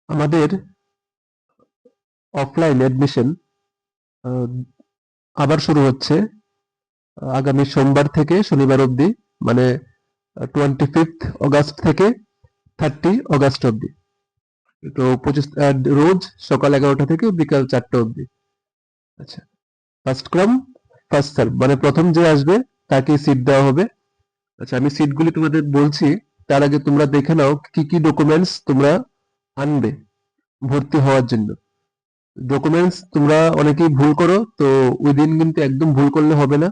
আমাদের offline admission আবার শুরু হচ্ছে আগামী সোমবার থেকে শনিবার অবধি, মানে 25th অগাস্ট থেকে 30 অগাস্ট অবধি। তো 25 রোজ সকাল 11টা থেকে বিকাল 4টা অবধি। আচ্ছা, ফার্স্ট কাম ফার্স্ট সার্ভ, মানে প্রথম যে আসবে তাকে সিট দেওয়া হবে। আচ্ছা, আমি সিটগুলি তোমাদের বলছি, তার আগে তোমরা দেখে নাও কি কি ডকুমেন্টস তোমরা আনবে ভর্তি হওয়ার জন্য। ডকুমেন্টস তোমরা অনেকেই ভুল করো, তো ওই দিন কিন্তু একদম ভুল করলে হবে না।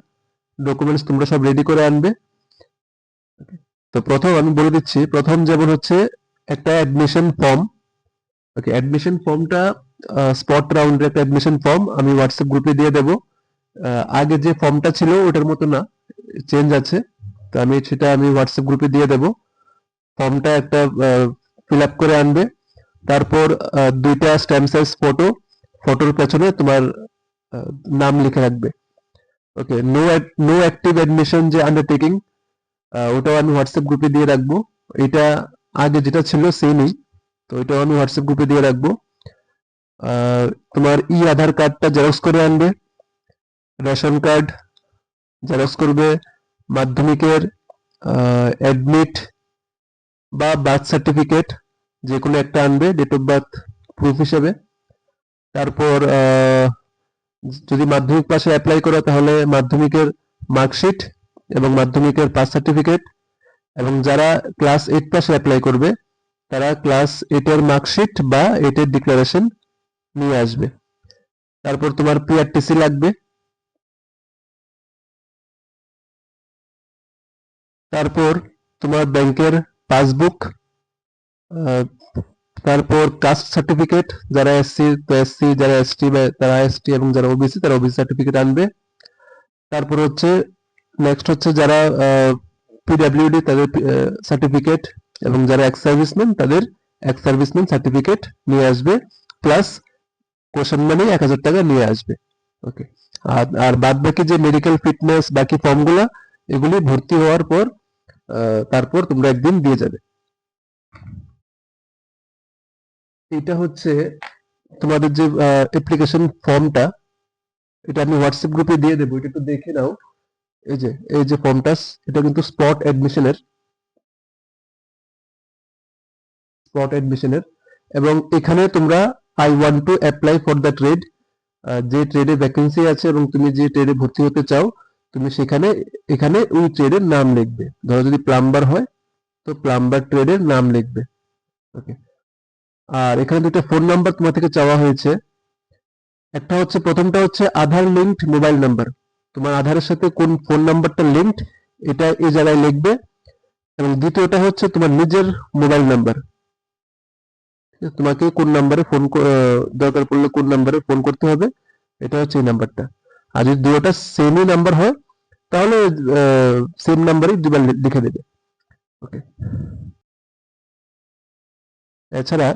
ডকুমেন্টস তোমরা সব রেডি করে আনবে। তো প্রথম আমি বলে দিচ্ছি, প্রথম যেমন হচ্ছে একটা অ্যাডমিশন ফর্ম। ওকে, অ্যাডমিশন ফর্মটা স্পট রাউন্ডের একটা অ্যাডমিশন ফর্ম আমি হোয়াটসঅ্যাপ গ্রুপে দিয়ে দেবো। আগে যে ফর্মটা ছিল ওটার মতো না, চেঞ্জ আছে। তো সেটা আমি হোয়াটসঅ্যাপ গ্রুপে দিয়ে দেবো। ফর্মটা একটা ফিল আপ করে আনবে। তারপর 2টা স্ট্যাম্প সাইজ ফটো, ফটোর পেছনে তোমার নাম লিখে রাখবে। ওকে, নো অ্যাক্টিভ অ্যাডমিশন যে আন্ডারটেকিং, ওটাও আমি হোয়াটসঅ্যাপ গ্রুপে দিয়ে রাখবো। এটা আগে যেটা ছিল সেমই, তো এটাও আমি হোয়াটসঅ্যাপ গ্রুপে দিয়ে রাখবো। তোমার আধার কার্ডটা জেরক্স করে আনবে, রেশন কার্ড জেরক্স করবে, মাধ্যমিকের অ্যাডমিট বা বার্থ সার্টিফিকেট যে কোনো একটা আনবে ডেট অফ বার্থ প্রুফ হিসেবে। তারপর যদি মাধ্যমিক পাশে অ্যাপ্লাই করো তাহলে মাধ্যমিকের মার্কশিট এবং মাধ্যমিকের পাস সার্টিফিকেট, এবং যারা ক্লাস 8 পাশে অ্যাপ্লাই করবে তারা ক্লাস 8 এর মার্কশিট বা 8 এর ডিক্লারেশন নিয়ে আসবে। তারপর তোমার পিআরটিসি লাগবে। তারপর তোমার ব্যাংকের পাসবুক, তারপর কাস্ট সার্টিফিকেট, যারা এসসি তো এসসি, যারা এসটি তারা এসটি, এবং যারা ওবিসি তারা ওবিসি সার্টিফিকেট আনবে। তারপর হচ্ছে নেক্সট হচ্ছে যারা পিডব্লিউডি তাদের সার্টিফিকেট, এবং যারা এক্স সার্ভিসম্যান তাদের এক্স সার্ভিসম্যান সার্টিফিকেট নিয়ে আসবে, প্লাস কোশন মানি 1000 টাকা নিয়ে আসবে। ওকে, আর বাদ বাকি যে মেডিকেল ফিটনেস বাকি ফর্মগুলা, এগুলি ভর্তি হওয়ার পর তারপর তোমরা একদিন দিয়ে যাবে। এটা হচ্ছে তোমাদের যে অ্যাপ্লিকেশন ফর্মটা, এটা আমি হোয়াটসঅ্যাপ গ্রুপে দিয়ে দেবো, এটা একটু দেখে নাও। এই যে ফর্মটা, এটা কিন্তু স্পট অ্যাডমিশনের, এবং এখানে তোমরা I want to apply for the trade, যে ট্রেডে ভ্যাকেন্সি আছে এবং তুমি যে ট্রেডে ভর্তি হতে চাও, তুমি এখানে ওই ট্রেডের নাম লিখবে। ধরো যদি প্লাম্বার হয় তো প্লাম্বার ট্রেডের নাম লিখবে। ওকে, আর এখানে দুটো ফোন নাম্বার তোমার থেকে চাওয়া হয়েছে। একটা হচ্ছে, প্রথমটা হচ্ছে আধার লিঙ্কড মোবাইল নাম্বার, তোমার আধারের সাথে কোন ফোন নাম্বারটা লিঙ্কড এটা এই জায়গায় লিখবে। এবং দ্বিতীয়টা হচ্ছে তোমার নিজের মোবাইল নাম্বার, তোমাকে কোন নাম্বারে দরকার পড়লে কোন নাম্বারে ফোন করতে হবে, এটা হচ্ছে এই নাম্বারটা। আর যদি দুটোটা সেমই নাম্বার হয় তাহলে সেম নাম্বারই দুবার লিখে দেবে। ওকে, এছাড়া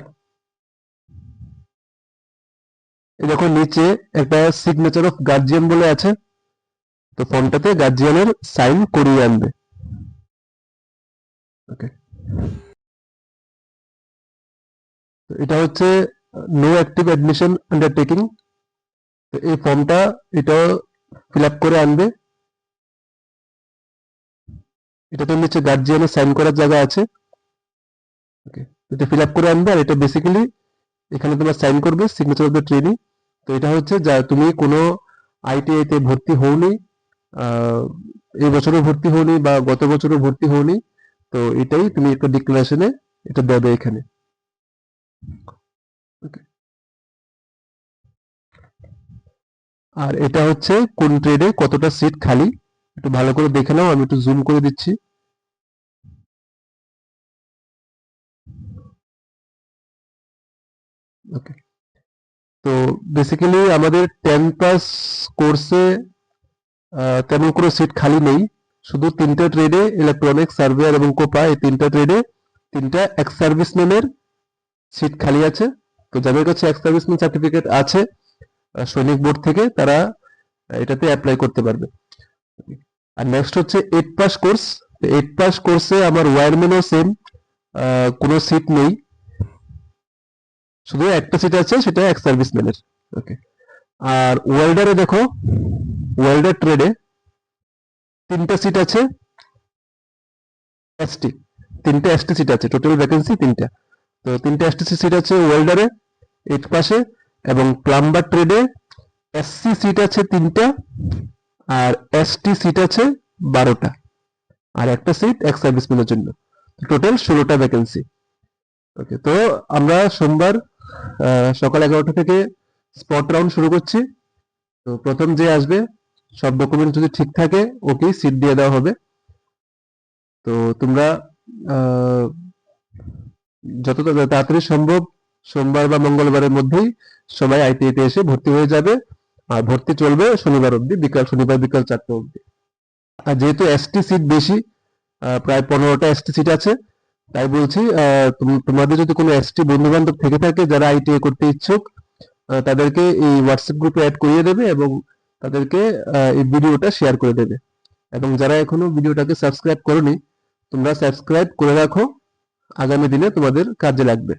এই দেখো নিচে একটা সিগনেচার অফ গার্জিয়ান বলে আছে, তো ফর্মটাতে গার্জিয়ানের সাইন করিয়ে আনবে। ওকে, তো এটা হচ্ছে নো অ্যাক্টিভ অ্যাডমিশন আন্ডারটেকিং। তো এই ফর্মটা এটাও ফিল আপ করে আনবে। এটাতে নিচে গার্জিয়ানের সাইন করার জায়গা আছে। ওকে, এটা ফিল আপ করে আনবে, আর এটা বেসিক্যালি এখানে তোমার সাইন করবে, সিগনেচার অফ দ্য ট্রেনি। তো এটা হচ্ছে যা তুমি কোনো আইটিআই তে ভর্তি হওনি, এই বছরও ভর্তি হওনি বা গত বছরও ভর্তি হওনি, তো এটাই তুমি একটা ডিক্লারেশনে এটা দেবে এখানে। ওকে, আর এটা হচ্ছে কোন ট্রেডে কতটা সিট খালি, একটু ভালো করে দেখে নাও, আমি একটু জুম করে দিচ্ছি। ওকে, তো বেসিক্যালি আমাদের 10 প্লাস কোর্সে তেমন কোনো সিট খালি নেই। শুধু 3টা ট্রেডে, ইলেকট্রনিক্স, সার্ভেয়ার এবং কোপা, এই 3টা ট্রেডে 3টা এক্স সার্ভিসম্যানের সিট খালি আছে। তো যাদের কাছে এক্স সার্ভিসম্যান সার্টিফিকেট আছে সৈনিক বোর্ড থেকে, তারা এটাতে অ্যাপ্লাই করতে পারবে। আর নেক্সট হচ্ছে 8 পাস কোর্স। 8 পাস কোর্সে আমার ওয়্যারম্যানও সেম, কোনো সিট নেই। শুধু একটা সিট আছে, সেটা এক্স সার্ভিসম্যানের। ওকে। আর ওয়েল্ডারে দেখো, ওয়েল্ডার ট্রেডে 3টা সিট আছে এসটি, 3টা এসটি সিট আছে, টোটাল ভ্যাকেন্সি 3টা। তো 3টা এসটি সিট আছে ওয়েল্ডারে 8 পাশে, এবং প্লাম্বার ট্রেডে এসসি সিট আছে 3টা, আর এসটি সিট আছে 12টা, আর একটা সিট এক্স সার্ভিসম্যানের জন্য। Total 16টা vacancy. ওকে, তো আমরা সোমবার সকাল 11টা থেকে স্পট রাউন্ড শুরু করছি। তো প্রথম যে আসবে, সব ডকুমেন্ট যদি ঠিক থাকে, ওকে সিট দিয়ে দেওয়া হবে। তো তোমরা যত তাড়াতাড়ি সম্ভব সোমবার বা মঙ্গলবারের মধ্যেই সবাই আইটিআইতে এসে ভর্তি হয়ে যাবে। আর ভর্তি চলবে শনিবার অবধি, শনিবার বিকাল 4টা অবধি। আর যেহেতু এসটি সিট বেশি, প্রায় 15টা এসটি সিট আছে, তাই বলছি তোমাদের যদি কোনো এসটি বন্ধু বান্ধব থেকে থাকে যারা আইটিআই করতে ইচ্ছুক, তাদেরকে এই হোয়াটসঅ্যাপ গ্রুপে অ্যাড করিয়ে দেবে, এবং তাদেরকে এই ভিডিওটা শেয়ার করে দেবে। এবং যারা এখনো ভিডিওটাকে সাবস্ক্রাইব করোনি, তোমরা সাবস্ক্রাইব করে রাখো, আগামী দিনে তোমাদের কাজে লাগবে।